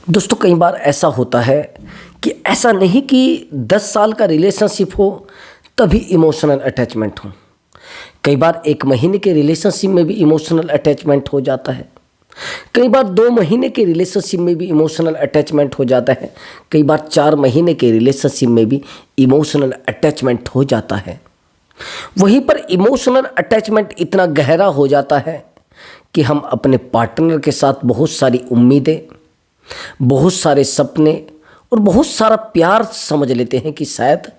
दोस्तों कई बार ऐसा होता है कि ऐसा नहीं कि 10 साल का रिलेशनशिप हो तभी इमोशनल अटैचमेंट हो। कई बार 1 महीने के रिलेशनशिप में भी इमोशनल अटैचमेंट हो जाता है। कई बार 2 महीने के रिलेशनशिप में भी इमोशनल अटैचमेंट हो जाता है। कई बार 4 महीने के रिलेशनशिप में भी इमोशनल अटैचमेंट हो जाता है। वहीं पर इमोशनल अटैचमेंट इतना गहरा हो जाता है कि हम अपने पार्टनर के साथ बहुत सारी उम्मीदें, बहुत सारे सपने और बहुत सारा प्यार समझ लेते हैं कि शायद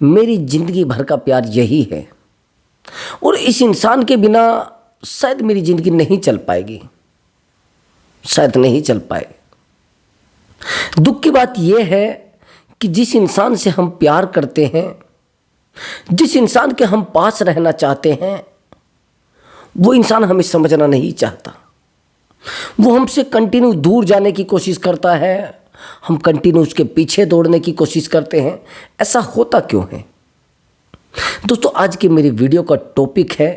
मेरी ज़िंदगी भर का प्यार यही है और इस इंसान के बिना शायद मेरी ज़िंदगी नहीं चल पाएगी, शायद नहीं चल पाए। दुख की बात यह है कि जिस इंसान से हम प्यार करते हैं, जिस इंसान के हम पास रहना चाहते हैं, वो इंसान हमें समझना नहीं चाहता। वो हमसे कंटिन्यू दूर जाने की कोशिश करता है, हम कंटिन्यू उसके पीछे दौड़ने की कोशिश करते हैं। ऐसा होता क्यों है? दोस्तों आज की मेरी वीडियो का टॉपिक है,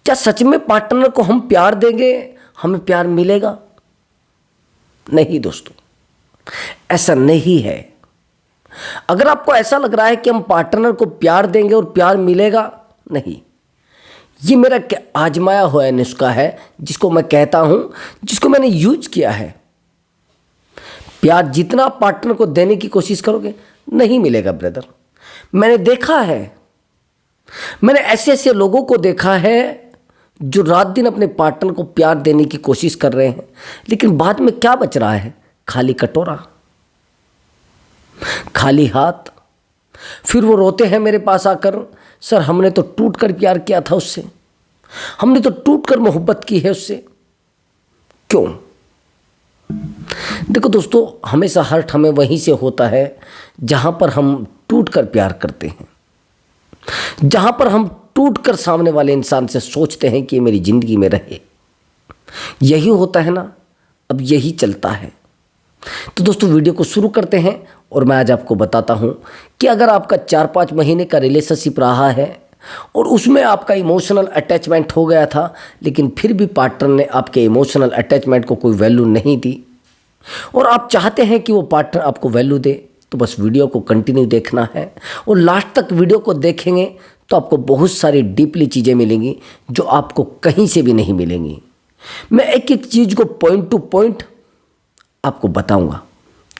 क्या सच में पार्टनर को हम प्यार देंगे हमें प्यार मिलेगा? नहीं दोस्तों, ऐसा नहीं है। अगर आपको ऐसा लग रहा है कि हम पार्टनर को प्यार देंगे और प्यार मिलेगा, नहीं, ये मेरा आजमाया हुआ नुस्खा है जिसको मैं कहता हूं, जिसको मैंने यूज किया है। प्यार जितना आप पार्टनर को देने की कोशिश करोगे नहीं मिलेगा ब्रदर। मैंने देखा है, मैंने ऐसे ऐसे लोगों को देखा है जो रात दिन अपने पार्टनर को प्यार देने की कोशिश कर रहे हैं, लेकिन बाद में क्या बच रहा है? खाली कटोरा, खाली हाथ। फिर वो रोते हैं मेरे पास आकर, सर हमने तो टूट कर प्यार किया था उससे, हमने तो टूट कर मोहब्बत की है उससे। क्यों? देखो दोस्तों, हमेशा हर्ट हमें वहीं से होता है जहां पर हम टूट कर प्यार करते हैं, जहां पर हम टूट कर सामने वाले इंसान से सोचते हैं कि ये मेरी जिंदगी में रहे। यही होता है ना, अब यही चलता है। तो दोस्तों वीडियो को शुरू करते हैं और मैं आज आपको बताता हूं कि अगर आपका 4-5 महीने का रिलेशनशिप रहा है और उसमें आपका इमोशनल अटैचमेंट हो गया था, लेकिन फिर भी पार्टनर ने आपके इमोशनल अटैचमेंट को कोई वैल्यू नहीं दी और आप चाहते हैं कि वो पार्टनर आपको वैल्यू दे, तो बस वीडियो को कंटिन्यू देखना है और लास्ट तक वीडियो को देखेंगे तो आपको बहुत सारी डीपली चीज़ें मिलेंगी जो आपको कहीं से भी नहीं मिलेंगी। मैं एक एक चीज़ को पॉइंट टू पॉइंट आपको बताऊंगा।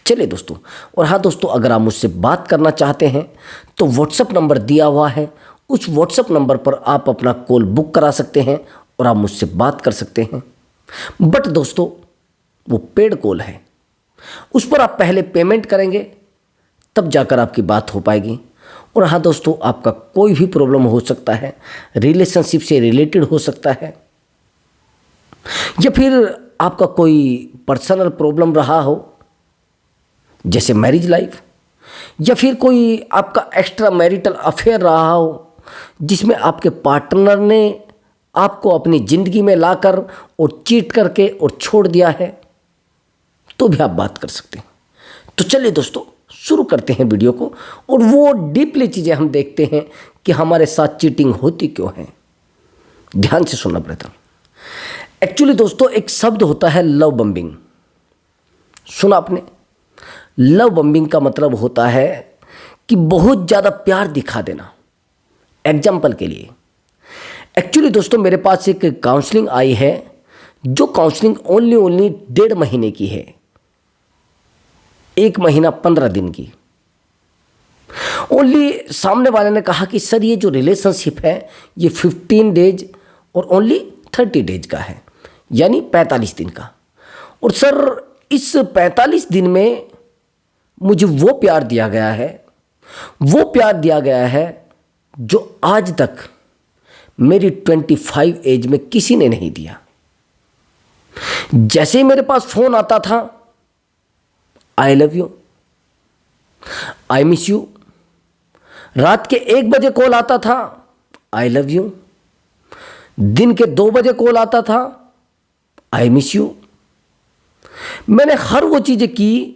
चलिए दोस्तों, और हाँ दोस्तों, अगर आप मुझसे बात करना चाहते हैं तो व्हाट्सएप नंबर दिया हुआ है, उस व्हाट्सएप नंबर पर आप अपना कॉल बुक करा सकते हैं और आप मुझसे बात कर सकते हैं। बट दोस्तों वो पेड कॉल है, उस पर आप पहले पेमेंट करेंगे तब जाकर आपकी बात हो पाएगी। और हाँ दोस्तों, आपका कोई भी प्रॉब्लम हो सकता है, रिलेशनशिप से रिलेटेड हो सकता है, या फिर आपका कोई पर्सनल प्रॉब्लम रहा हो जैसे मैरिज लाइफ, या फिर कोई आपका एक्स्ट्रा मैरिटल अफेयर रहा हो जिसमें आपके पार्टनर ने आपको अपनी ज़िंदगी में लाकर और चीट करके और छोड़ दिया है, तो भी आप बात कर सकते हैं। तो चलिए दोस्तों शुरू करते हैं वीडियो को और वो डीपली चीज़ें हम देखते हैं कि हमारे साथ चीटिंग होती क्यों है। ध्यान से सुनना ब्रदर। एक्चुअली दोस्तों एक शब्द होता है लव बम्बिंग, सुना आपने? लव बम्बिंग का मतलब होता है कि बहुत ज़्यादा प्यार दिखा देना। एग्जाम्पल के लिए, एक्चुअली दोस्तों मेरे पास एक काउंसलिंग आई है, जो काउंसलिंग ओनली 1.5 महीने की है, 1 महीना 15 दिन की। ओनली सामने वाले ने कहा कि सर ये जो रिलेशनशिप है ये 15 डेज और ओनली 30 डेज का है, यानी 45 दिन का। और सर इस 45 दिन में मुझे वो प्यार दिया गया है, वो प्यार दिया गया है जो आज तक मेरी 25 एज में किसी ने नहीं दिया। जैसे ही मेरे पास फोन आता था, I love you, I miss you. रात के 1 बजे कॉल आता था, आई लव यू। दिन के 2 बजे कॉल आता था, आई मिस यू। मैंने हर वो चीजें की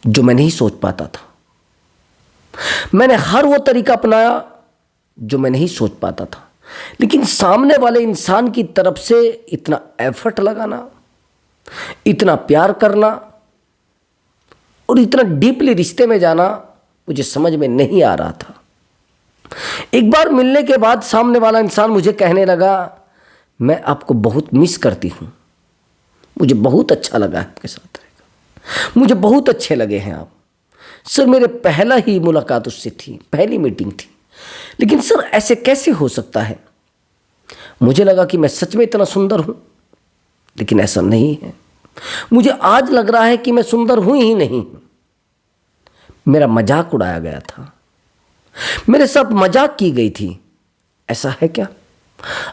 जो मैं नहीं सोच पाता था, मैंने हर वो तरीका अपनाया जो मैं नहीं सोच पाता था, लेकिन सामने वाले इंसान की तरफ से इतना एफर्ट लगाना, इतना प्यार करना और इतना डीपली रिश्ते में जाना मुझे समझ में नहीं आ रहा था। एक बार मिलने के बाद सामने वाला इंसान मुझे कहने लगा, मैं आपको बहुत मिस करती हूँ, मुझे बहुत अच्छा लगा है आपके साथ रहेगा, मुझे बहुत अच्छे लगे हैं आप। सर मेरे पहला ही मुलाकात उससे थी, पहली मीटिंग थी, लेकिन सर ऐसे कैसे हो सकता है? मुझे लगा कि मैं सच में इतना सुंदर हूँ, लेकिन ऐसा नहीं है। मुझे आज लग रहा है कि मैं सुंदर हूँ ही नहीं। मेरा मजाक उड़ाया गया था, मेरे साथ मजाक की गई थी। ऐसा है क्या?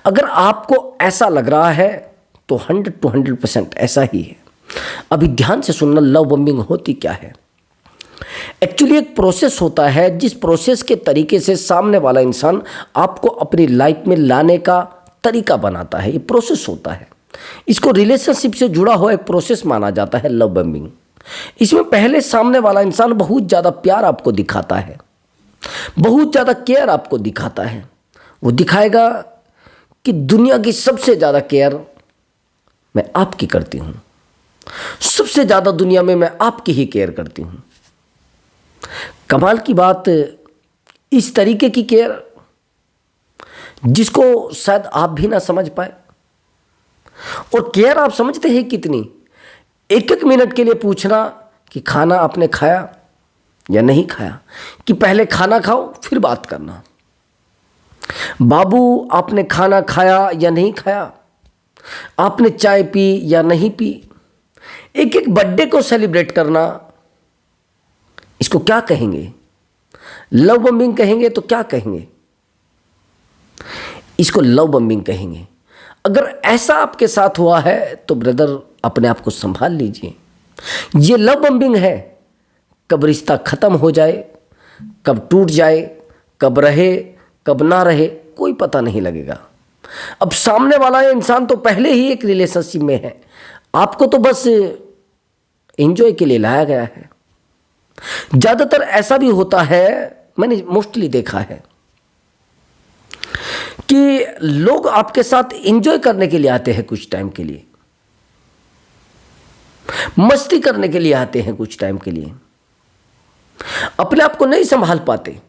अगर आपको ऐसा लग रहा है तो 100% ऐसा ही है। अभी ध्यान से सुनना, लव बम्बिंग होती क्या है? एक्चुअली एक प्रोसेस होता है, जिस प्रोसेस के तरीके से सामने वाला इंसान आपको अपनी लाइफ में लाने का तरीका बनाता है। ये प्रोसेस होता है, इसको रिलेशनशिप से जुड़ा हुआ एक प्रोसेस माना जाता है, लव बम्बिंग। इसमें पहले सामने वाला इंसान बहुत ज़्यादा प्यार आपको दिखाता है, बहुत ज़्यादा केयर आपको दिखाता है। वो दिखाएगा कि दुनिया की सबसे ज़्यादा केयर मैं आपकी करती हूँ, सबसे ज़्यादा दुनिया में मैं आपकी ही केयर करती हूँ। कमाल की बात, इस तरीके की केयर जिसको शायद आप भी ना समझ पाए। और केयर आप समझते हैं कितनी? एक एक मिनट के लिए पूछना कि खाना आपने खाया या नहीं खाया, कि पहले खाना खाओ फिर बात करना। बाबू आपने खाना खाया या नहीं खाया, आपने चाय पी या नहीं पी। एक एक बर्थडे को सेलिब्रेट करना, इसको क्या कहेंगे? लव बम्बिंग कहेंगे तो क्या कहेंगे? इसको लव बम्बिंग कहेंगे। अगर ऐसा आपके साथ हुआ है तो ब्रदर अपने आप को संभाल लीजिए। ये लव बम्बिंग है। कब रिश्ता खत्म हो जाए, कब टूट जाए, कब रहे कब ना रहे, कोई पता नहीं लगेगा। अब सामने वाला इंसान तो पहले ही एक रिलेशनशिप में है, आपको तो बस एंजॉय के लिए लाया गया है। ज़्यादातर ऐसा भी होता है, मैंने मोस्टली देखा है कि लोग आपके साथ एंजॉय करने के लिए आते हैं, कुछ टाइम के लिए मस्ती करने के लिए आते हैं, कुछ टाइम के लिए अपने आप को नहीं संभाल पाते।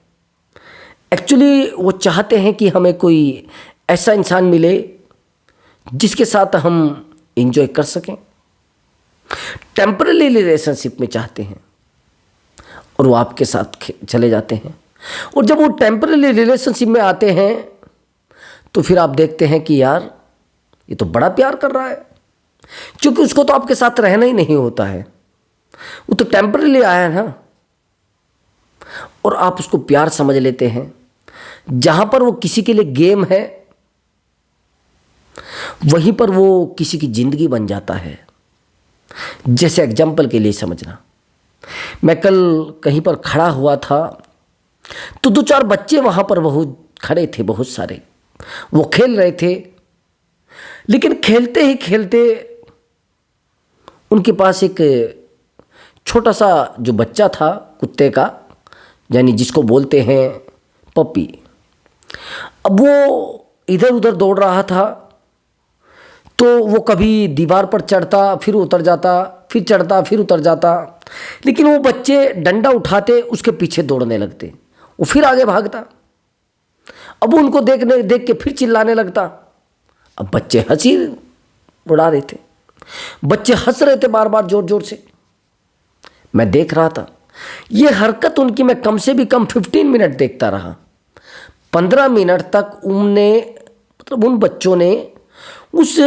एक्चुअली वो चाहते हैं कि हमें कोई ऐसा इंसान मिले जिसके साथ हम एंजॉय कर सकें। टेम्पररी रिलेशनशिप में चाहते हैं और वो आपके साथ चले जाते हैं। और जब वो टेम्पररी रिलेशनशिप में आते हैं तो फिर आप देखते हैं कि यार ये तो बड़ा प्यार कर रहा है, क्योंकि उसको तो आपके साथ रहना ही नहीं होता है, वो तो टेम्पररी आया है ना। और आप उसको प्यार समझ लेते हैं। जहां पर वो किसी के लिए गेम है, वहीं पर वो किसी की जिंदगी बन जाता है। जैसे एग्जाम्पल के लिए समझना, मैं कल कहीं पर खड़ा हुआ था तो 2-4 बच्चे वहां पर बहुत खड़े थे, बहुत सारे वो खेल रहे थे। लेकिन खेलते ही खेलते उनके पास एक छोटा सा जो बच्चा था कुत्ते का, यानी जिसको बोलते हैं पपी, अब वो इधर उधर दौड़ रहा था। तो वो कभी दीवार पर चढ़ता फिर उतर जाता, फिर चढ़ता फिर उतर जाता, लेकिन वो बच्चे डंडा उठाते उसके पीछे दौड़ने लगते, वो फिर आगे भागता। अब उनको देख के फिर चिल्लाने लगता। अब बच्चे हंसी उड़ा रहे थे, बच्चे हंस रहे थे बार बार जोर जोर से। मैं देख रहा था ये हरकत उनकी, मैं कम से भी कम 15 मिनट देखता रहा। 15 मिनट तक उन बच्चों ने उस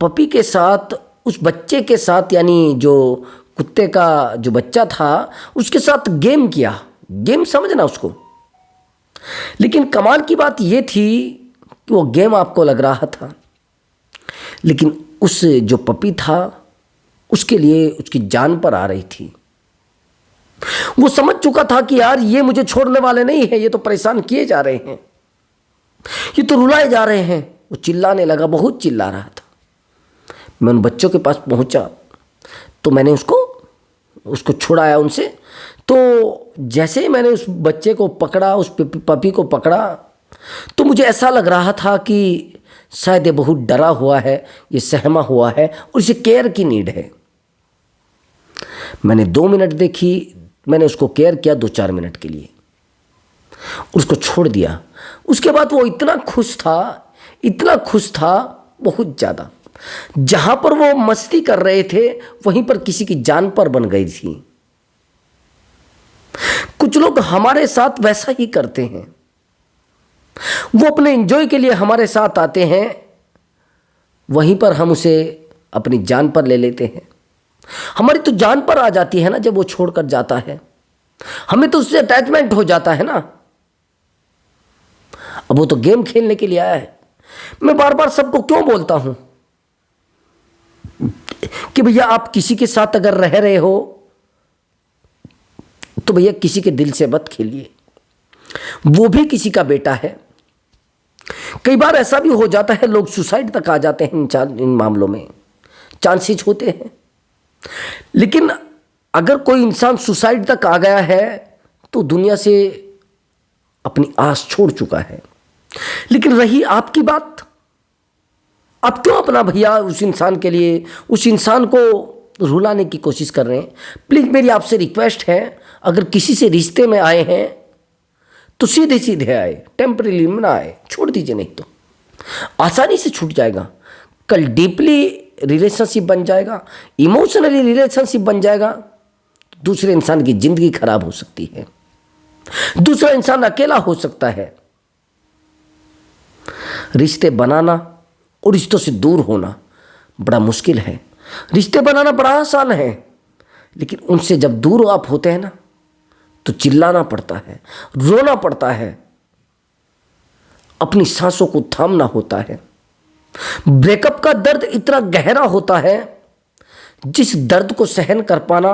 पपी के साथ, उस बच्चे के साथ, यानी जो कुत्ते का जो बच्चा था उसके साथ गेम किया। गेम समझना उसको। लेकिन कमाल की बात ये थी कि वो गेम आपको लग रहा था, लेकिन उस जो पपी था उसके लिए उसकी जान पर आ रही थी। वो समझ चुका था कि यार ये मुझे छोड़ने वाले नहीं है, ये तो परेशान किए जा रहे हैं, ये तो रुलाए जा रहे हैं। वो चिल्लाने लगा, बहुत चिल्ला रहा था। मैं उन बच्चों के पास पहुंचा तो मैंने उसको छुड़ाया उनसे। तो जैसे ही मैंने उस बच्चे को पकड़ा, उस पपी को पकड़ा, तो मुझे ऐसा लग रहा था कि शायद ये बहुत डरा हुआ है, ये सहमा हुआ है और इसे केयर की नीड है। मैंने 2 मिनट देखी, मैंने उसको केयर किया 2-4 मिनट के लिए, उसको छोड़ दिया। उसके बाद वो इतना खुश था, इतना खुश था, बहुत ज़्यादा। जहाँ पर वो मस्ती कर रहे थे वहीं पर किसी की जान पर बन गई थी। कुछ लोग हमारे साथ वैसा ही करते हैं, वो अपने एंजॉय के लिए हमारे साथ आते हैं, वहीं पर हम उसे अपनी जान पर ले लेते हैं। हमारी तो जान पर आ जाती है ना जब वो छोड़कर जाता है, हमें तो उससे अटैचमेंट हो जाता है ना। अब वो तो गेम खेलने के लिए आया है। मैं बार बार सबको क्यों बोलता हूं कि भैया आप किसी के साथ अगर रह रहे हो तो भैया किसी के दिल से मत खेलिए, वो भी किसी का बेटा है। कई बार ऐसा भी हो जाता है, लोग सुसाइड तक आ जाते हैं इन मामलों में, चांसेस होते हैं। लेकिन अगर कोई इंसान सुसाइड तक आ गया है तो दुनिया से अपनी आस छोड़ चुका है। लेकिन रही आपकी बात, आप क्यों अपना भैया उस इंसान के लिए, उस इंसान को रुलाने की कोशिश कर रहे हैं? प्लीज़ मेरी आपसे रिक्वेस्ट है, अगर किसी से रिश्ते में आए हैं तो सीधे सीधे आए, टेम्परेरी में ना आए, छोड़ दीजिए, नहीं तो आसानी से छूट जाएगा। कल डीपली रिलेशनशिप बन जाएगा, इमोशनली रिलेशनशिप बन जाएगा, दूसरे इंसान की जिंदगी खराब हो सकती है, दूसरा इंसान अकेला हो सकता है। रिश्ते बनाना और रिश्तों से दूर होना बड़ा मुश्किल है। रिश्ते बनाना बड़ा आसान है, लेकिन उनसे जब दूर आप होते हैं ना तो चिल्लाना पड़ता है, रोना पड़ता है, अपनी सांसों को थामना होता है। ब्रेकअप का दर्द इतना गहरा होता है, जिस दर्द को सहन कर पाना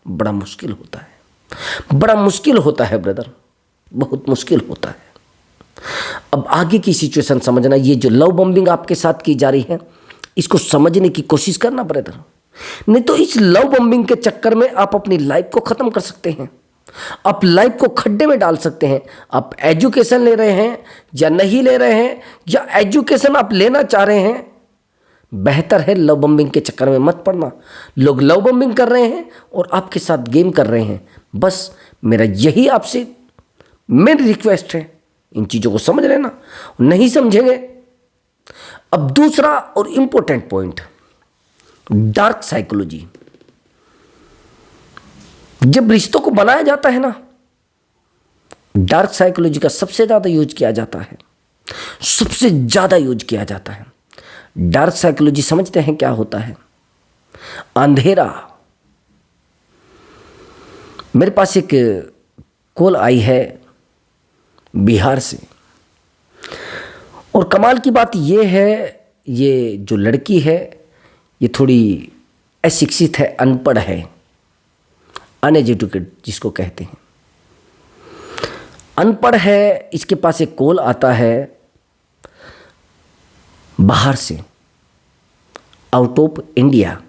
बड़ा मुश्किल होता है, बड़ा मुश्किल होता है ब्रदर, बहुत मुश्किल होता है। अब आगे की सिचुएशन समझना, ये जो लव बम्बिंग आपके साथ की जा रही है इसको समझने की कोशिश करना ब्रदर, नहीं तो इस लव बम्बिंग के चक्कर में आप अपनी लाइफ को ख़त्म कर सकते हैं, आप लाइफ को खड्डे में डाल सकते हैं। आप एजुकेशन ले रहे हैं या नहीं ले रहे हैं, या एजुकेशन आप लेना चाह रहे हैं, बेहतर है लव बम्बिंग के चक्कर में मत पड़ना। लोग लव बम्बिंग कर रहे हैं और आपके साथ गेम कर रहे हैं। बस मेरा यही आपसे मेरी रिक्वेस्ट है, इन चीज़ों को समझ लेना, नहीं समझेंगे। अब दूसरा और इंपॉर्टेंट पॉइंट, डार्क साइकोलॉजी। जब रिश्तों को बनाया जाता है ना, डार्क साइकोलॉजी का सबसे ज़्यादा यूज किया जाता है, सबसे ज़्यादा यूज किया जाता है। डार्क साइकोलॉजी समझते हैं क्या होता है? अंधेरा। मेरे पास एक कॉल आई है बिहार से, और कमाल की बात यह है, ये जो लड़की है ये थोड़ी अशिक्षित है, अनपढ़ है, अनएजुकेटेड जिसको कहते हैं, अनपढ़ है। इसके पास एक कॉल आता है बाहर से, आउट ऑफ इंडिया।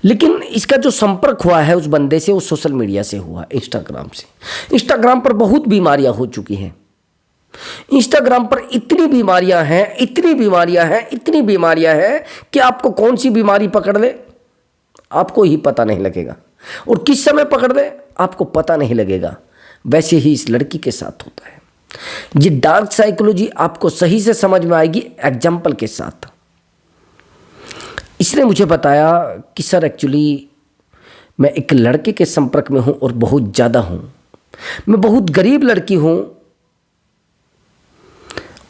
लेकिन इसका जो संपर्क हुआ है उस बंदे से, वो सोशल मीडिया से हुआ, इंस्टाग्राम से। इंस्टाग्राम पर बहुत बीमारियां हो चुकी हैं। इंस्टाग्राम पर इतनी बीमारियां हैं, इतनी बीमारियां हैं, इतनी बीमारियां हैं कि आपको कौन सी बीमारी पकड़ ले आपको ही पता नहीं लगेगा, और किस समय पकड़ ले आपको पता नहीं लगेगा। वैसे ही इस लड़की के साथ होता है। ये डार्क साइकोलॉजी आपको सही से समझ में आएगी एग्जाम्पल के साथ। इसने मुझे बताया कि सर एक्चुअली मैं एक लड़के के संपर्क में हूँ और बहुत ज़्यादा हूँ, मैं बहुत गरीब लड़की हूँ,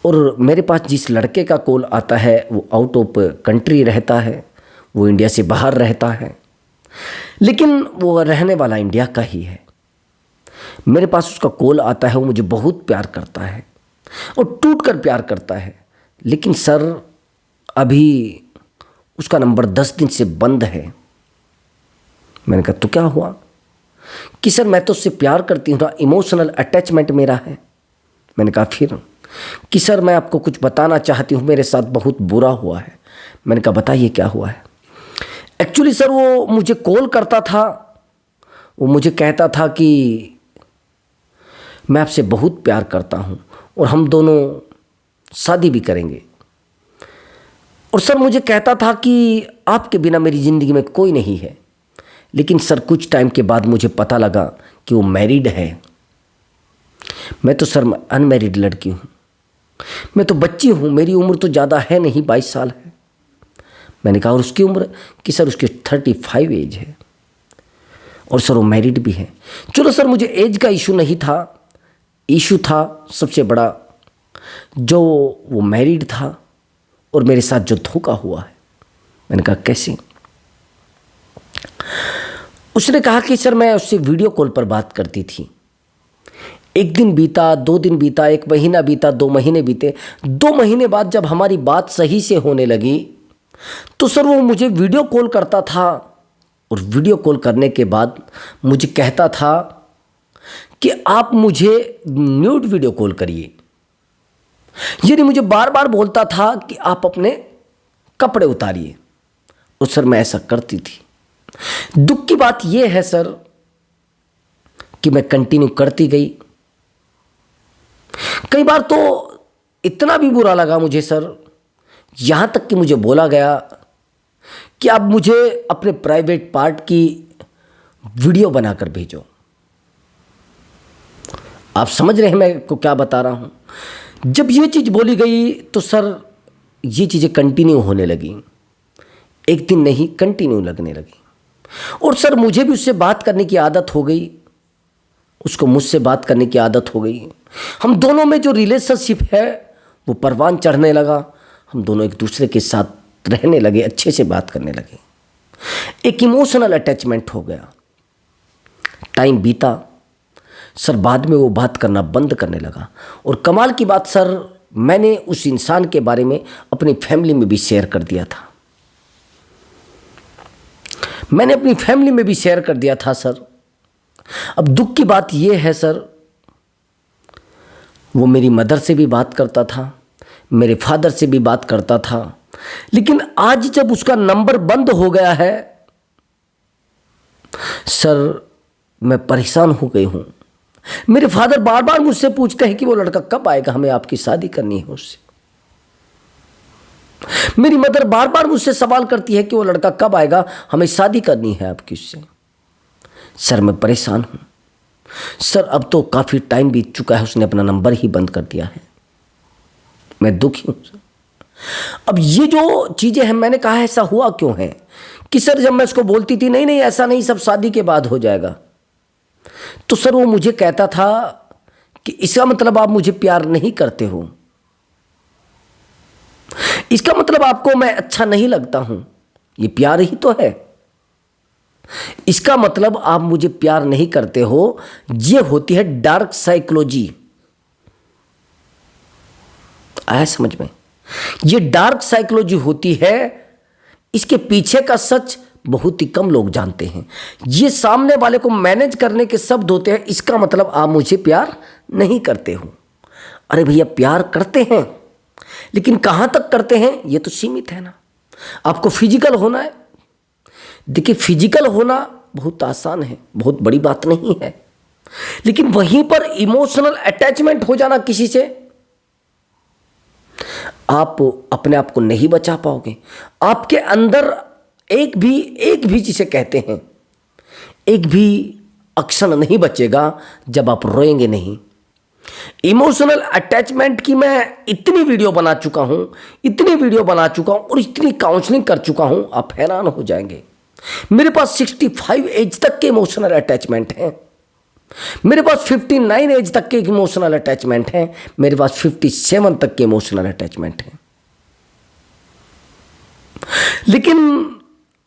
और मेरे पास जिस लड़के का कॉल आता है वो आउट ऑफ कंट्री रहता है, वो इंडिया से बाहर रहता है, लेकिन वो रहने वाला इंडिया का ही है। मेरे पास उसका कॉल आता है, वो मुझे बहुत प्यार करता है और टूट कर प्यार करता है, लेकिन सर अभी उसका नंबर 10 दिन से बंद है। मैंने कहा तो क्या हुआ? कि सर मैं तो उससे प्यार करती हूँ ना, इमोशनल अटैचमेंट मेरा है। मैंने कहा फिर? कि सर मैं आपको कुछ बताना चाहती हूँ, मेरे साथ बहुत बुरा हुआ है। मैंने कहा बताइए क्या हुआ है? एक्चुअली सर वो मुझे कॉल करता था, वो मुझे कहता था कि मैं आपसे बहुत प्यार करता हूँ और हम दोनों शादी भी करेंगे। और सर मुझे कहता था कि आपके बिना मेरी ज़िंदगी में कोई नहीं है। लेकिन सर कुछ टाइम के बाद मुझे पता लगा कि वो मैरिड है। मैं तो सर अनमैरिड लड़की हूँ, मैं तो बच्ची हूँ, मेरी उम्र तो ज़्यादा है नहीं, 22 साल है। मैंने कहा और उसकी उम्र? कि सर उसकी 35 एज है। और सर वो मैरिड भी है। चलो सर मुझे एज का इशू नहीं था, इशू था सबसे बड़ा जो वो मैरिड था और मेरे साथ जो धोखा हुआ है। मैंने कहा कैसे? उसने कहा कि सर मैं उससे वीडियो कॉल पर बात करती थी। एक दिन बीता, 2 दिन बीता, 1 महीना बीता, 2 महीने बीते। 2 महीने बाद जब हमारी बात सही से होने लगी तो सर वो मुझे वीडियो कॉल करता था और वीडियो कॉल करने के बाद मुझे कहता था कि आप मुझे न्यूड वीडियो कॉल करिए। यानी मुझे बार बार बोलता था कि आप अपने कपड़े उतारिए। और सर मैं ऐसा करती थी। दुख की बात यह है सर कि मैं कंटिन्यू करती गई। कई बार तो इतना भी बुरा लगा मुझे सर, यहां तक कि मुझे बोला गया कि आप मुझे अपने प्राइवेट पार्ट की वीडियो बनाकर भेजो। आप समझ रहे हैं मैं को क्या बता रहा हूं। जब ये चीज़ बोली गई तो सर ये चीज़ें कंटिन्यू होने लगी। एक दिन नहीं, कंटिन्यू लगने लगी। और सर मुझे भी उससे बात करने की आदत हो गई, उसको मुझसे बात करने की आदत हो गई। हम दोनों में जो रिलेशनशिप है वो परवान चढ़ने लगा। हम दोनों एक दूसरे के साथ रहने लगे, अच्छे से बात करने लगे। एक इमोशनल अटैचमेंट हो गया। टाइम बीता सर, बाद में वो बात करना बंद करने लगा। और कमाल की बात सर, मैंने उस इंसान के बारे में अपनी फैमिली में भी शेयर कर दिया था। मैंने अपनी फैमिली में भी शेयर कर दिया था सर। अब दुख की बात यह है सर, वो मेरी मदर से भी बात करता था, मेरे फादर से भी बात करता था। लेकिन आज जब उसका नंबर बंद हो गया है सर, मैं परेशान हो गई हूं। मेरे फादर बार बार मुझसे पूछते हैं कि वो लड़का कब आएगा, हमें आपकी शादी करनी है उससे। मेरी मदर बार बार मुझसे सवाल करती है कि वो लड़का कब आएगा, हमें शादी करनी है आपकी उससे। सर मैं परेशान हूं सर। अब तो काफ़ी टाइम बीत चुका है, उसने अपना नंबर ही बंद कर दिया है। मैं दुखी हूं सर। अब ये जो चीज़ें हैं, मैंने कहा ऐसा हुआ क्यों है कि सर जब मैं उसको बोलती थी नहीं नहीं ऐसा नहीं, सब शादी के बाद हो जाएगा, तो सर वो मुझे कहता था कि इसका मतलब आप मुझे प्यार नहीं करते हो, इसका मतलब आपको मैं अच्छा नहीं लगता हूं। ये प्यार ही तो है। इसका मतलब आप मुझे प्यार नहीं करते हो। ये होती है डार्क साइकोलॉजी। आया समझ में? ये डार्क साइकोलॉजी होती है। इसके पीछे का सच बहुत ही कम लोग जानते हैं। ये सामने वाले को मैनेज करने के शब्द होते हैं। इसका मतलब आप मुझे प्यार नहीं करते हो। अरे भैया प्यार करते हैं, लेकिन कहां तक करते हैं ये तो सीमित है ना। आपको फिजिकल होना है, देखिए फिजिकल होना बहुत आसान है, बहुत बड़ी बात नहीं है। लेकिन वहीं पर इमोशनल अटैचमेंट हो जाना किसी से, आप अपने आप को नहीं बचा पाओगे। आपके अंदर एक भी जिसे कहते हैं, एक भी अक्षण नहीं बचेगा जब आप रोएंगे नहीं। इमोशनल अटैचमेंट की मैं इतनी वीडियो बना चुका हूं, इतनी वीडियो बना चुका हूं और इतनी काउंसलिंग कर चुका हूं, आप हैरान हो जाएंगे। मेरे पास 65 एज तक के इमोशनल अटैचमेंट हैं। मेरे पास 59 एज तक के इमोशनल अटैचमेंट हैं। मेरे पास 57 तक के इमोशनल अटैचमेंट हैं। लेकिन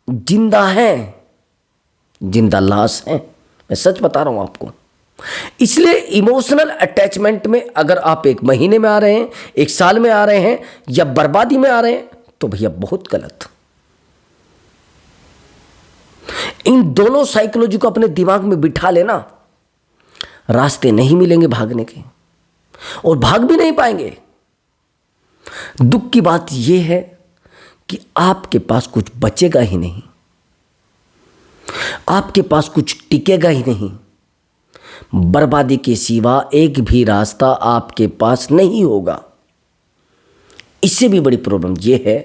जिंदा है, जिंदा लाश है। मैं सच बता रहा हूं आपको। इसलिए इमोशनल अटैचमेंट में अगर आप 1 महीने में आ रहे हैं, 1 साल में आ रहे हैं या बर्बादी में आ रहे हैं, तो भैया बहुत गलत। इन दोनों साइकोलॉजी को अपने दिमाग में बिठा लेना, रास्ते नहीं मिलेंगे भागने के, और भाग भी नहीं पाएंगे। दुख की बात यह है कि आपके पास कुछ बचेगा ही नहीं, आपके पास कुछ टिकेगा ही नहीं। बर्बादी के सिवा एक भी रास्ता आपके पास नहीं होगा। इससे भी बड़ी प्रॉब्लम यह है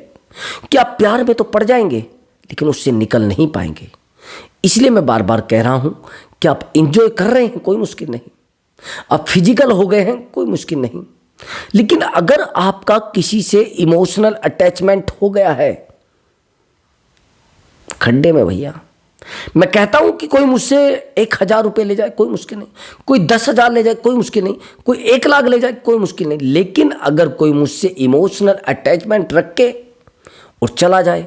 कि आप प्यार में तो पड़ जाएंगे लेकिन उससे निकल नहीं पाएंगे। इसलिए मैं बार बार कह रहा हूं कि आप एंजॉय कर रहे हैं, कोई मुश्किल नहीं, आप फिजिकल हो गए हैं, कोई मुश्किल नहीं, लेकिन अगर आपका किसी से इमोशनल अटैचमेंट हो गया है, खड्डे में भैया। मैं कहता हूं कि कोई मुझसे 1,000 रुपये ले जाए, कोई मुश्किल नहीं, कोई 10,000 ले जाए, कोई मुश्किल नहीं, कोई 1,00,000 ले जाए, कोई मुश्किल नहीं, लेकिन अगर कोई मुझसे इमोशनल अटैचमेंट रख के और चला जाए,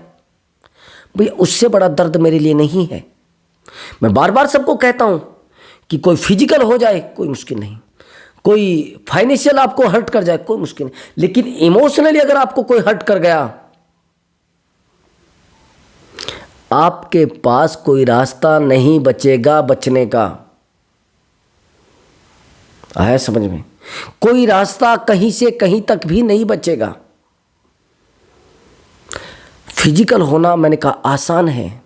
भैया उससे बड़ा दर्द मेरे लिए नहीं है। मैं बार बार सबको कहता हूं कि कोई फिजिकल हो जाए, कोई मुश्किल नहीं, कोई फाइनेंशियल आपको हर्ट कर जाए, कोई मुश्किल नहीं, लेकिन इमोशनली अगर आपको कोई हर्ट कर गया, आपके पास कोई रास्ता नहीं बचेगा बचने का। आया समझ में? कोई रास्ता कहीं से कहीं तक भी नहीं बचेगा। फिजिकल होना मैंने कहा आसान है,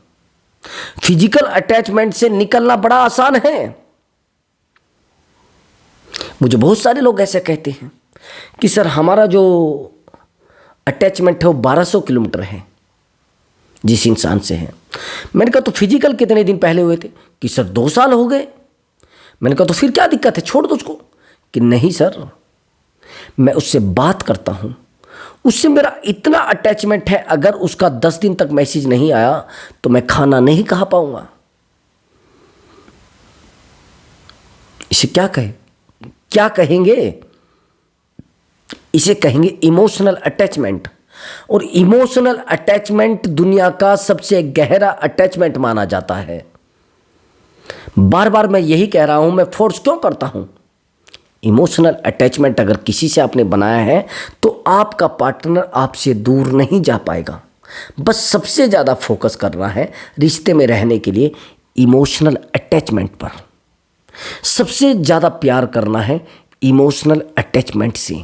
फिजिकल अटैचमेंट से निकलना बड़ा आसान है। मुझे बहुत सारे लोग ऐसे कहते हैं कि सर हमारा जो अटैचमेंट है वो 1200 किलोमीटर है जिस इंसान से है। मैंने कहा तो फिजिकल कितने दिन पहले हुए थे? कि सर 2 साल हो गए। मैंने कहा तो फिर क्या दिक्कत है, छोड़ दो उसको। कि नहीं सर, मैं उससे बात करता हूं, उससे मेरा इतना अटैचमेंट है, अगर उसका 10 दिन तक मैसेज नहीं आया तो मैं खाना नहीं खा पाऊंगा। इसे क्या कहे, क्या कहेंगे? इसे कहेंगे इमोशनल अटैचमेंट। और इमोशनल अटैचमेंट दुनिया का सबसे गहरा अटैचमेंट माना जाता है। बार बार मैं यही कह रहा हूं, मैं फोर्स क्यों करता हूं? इमोशनल अटैचमेंट अगर किसी से आपने बनाया है तो आपका पार्टनर आपसे दूर नहीं जा पाएगा। बस सबसे ज़्यादा फोकस करना है रिश्ते में रहने के लिए इमोशनल अटैचमेंट पर। सबसे ज़्यादा प्यार करना है इमोशनल अटैचमेंट से।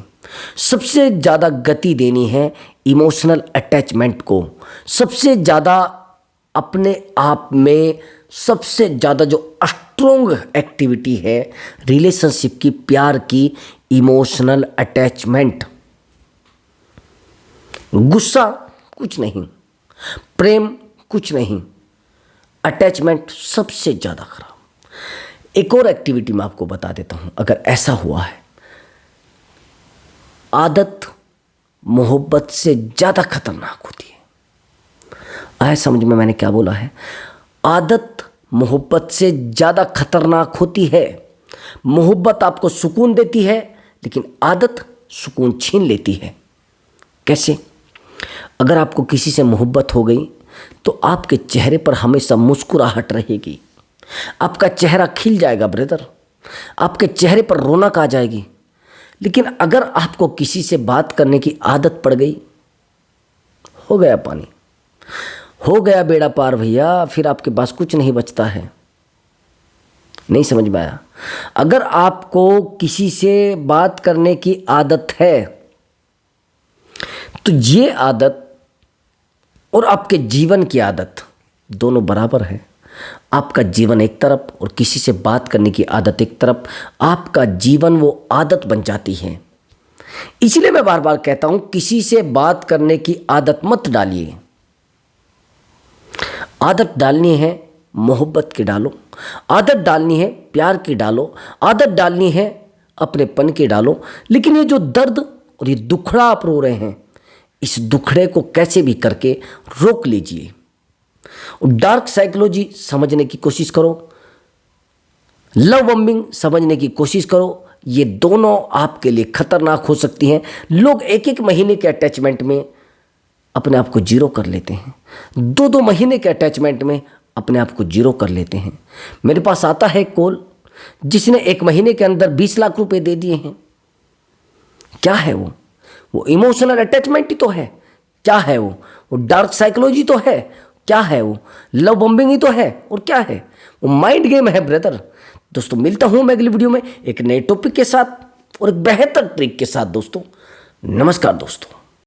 सबसे ज़्यादा गति देनी है इमोशनल अटैचमेंट को। सबसे ज़्यादा अपने आप में सबसे ज़्यादा जो स्ट्रोंग एक्टिविटी है रिलेशनशिप की, प्यार की, इमोशनल अटैचमेंट। गुस्सा कुछ नहीं, प्रेम कुछ नहीं, अटैचमेंट सबसे ज़्यादा खराब। एक और एक्टिविटी मैं आपको बता देता हूं, अगर ऐसा हुआ है, आदत मोहब्बत से ज़्यादा खतरनाक होती है। आया समझ में मैंने क्या बोला है? आदत मोहब्बत से ज़्यादा खतरनाक होती है। मोहब्बत आपको सुकून देती है, लेकिन आदत सुकून छीन लेती है। कैसे? अगर आपको किसी से मोहब्बत हो गई तो आपके चेहरे पर हमेशा मुस्कुराहट रहेगी, आपका चेहरा खिल जाएगा ब्रदर, आपके चेहरे पर रौनक आ जाएगी। लेकिन अगर आपको किसी से बात करने की आदत पड़ गई, हो गया पानी, हो गया बेड़ा पार भैया, फिर आपके पास कुछ नहीं बचता है। नहीं समझ में आया? अगर आपको किसी से बात करने की आदत है तो ये आदत और आपके जीवन की आदत दोनों बराबर है। आपका जीवन एक तरफ और किसी से बात करने की आदत एक तरफ, आपका जीवन वो आदत बन जाती है। इसलिए मैं बार बार कहता हूं, किसी से बात करने की आदत मत डालिए। आदत डालनी है मोहब्बत की डालो, आदत डालनी है प्यार की डालो, आदत डालनी है अपनेपन की डालो। लेकिन ये जो दर्द और ये दुखड़ा आप रो रहे हैं, इस दुखड़े को कैसे भी करके रोक लीजिए। और डार्क साइकोलॉजी समझने की कोशिश करो, लव बम्बिंग समझने की कोशिश करो। ये दोनों आपके लिए खतरनाक हो सकती हैं। लोग 1-1 महीने के अटैचमेंट में अपने आप को जीरो कर लेते हैं, 2-2 महीने के अटैचमेंट में अपने आप को जीरो कर लेते हैं। मेरे पास आता है कॉल, जिसने 1 महीने के अंदर 20 लाख रुपए दे दिए हैं। क्या है वो इमोशनल अटैचमेंट ही तो है। क्या है वो डार्क साइकोलॉजी तो है। क्या है वो लव बम्बिंग ही तो है। और क्या है वो माइंड गेम है ब्रदर। दोस्तों मिलता हूं मैं अगली वीडियो में एक नए टॉपिक के साथ और एक बेहतर ट्रिक के साथ। दोस्तों नमस्कार दोस्तों।